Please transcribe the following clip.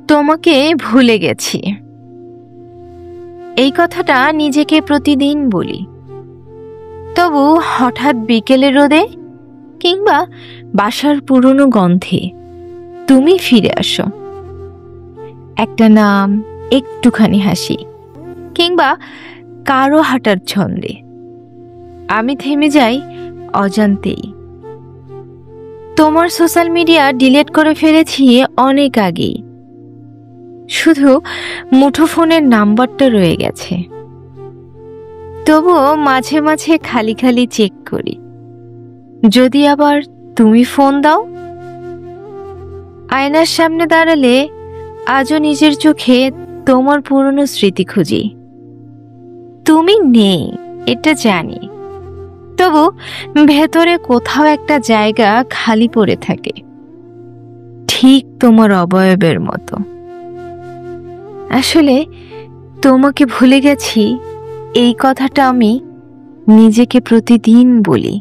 তোমাকে ভুলে গেছি, এই কথাটা নিজেকে প্রতিদিন বলি। তবু হঠাৎ বিকেলের রোদে কিংবা বাসার পুরনো গন্ধে তুমি ফিরে আসো। একটা নাম, একটুখানি হাসি কিংবা কারো হাঁটার ছন্দে আমি থেমে যাই অজান্তেই। তোমার সোশ্যাল মিডিয়া ডিলিট করে ফেলেছি অনেক আগেই, শুধু মুঠোফোনের নাম্বারটা রয়ে গেছে। তবুও মাঝে মাঝে খালি খালি চেক করি, যদি আবার তুমি ফোন দাও। আয়নার সামনে দাঁড়ালে আজও নিজের চোখে তোমার পুরনো স্মৃতি খুঁজি। তুমি নেই এটা জানি, তবু ভেতরে কোথাও একটা জায়গা খালি পড়ে থাকে, ঠিক তোমার অবয়বের মতো। আসলে তোমাকে ভুলে গেছি এই কথাটা আমি নিজেকে প্রতিদিন বলি।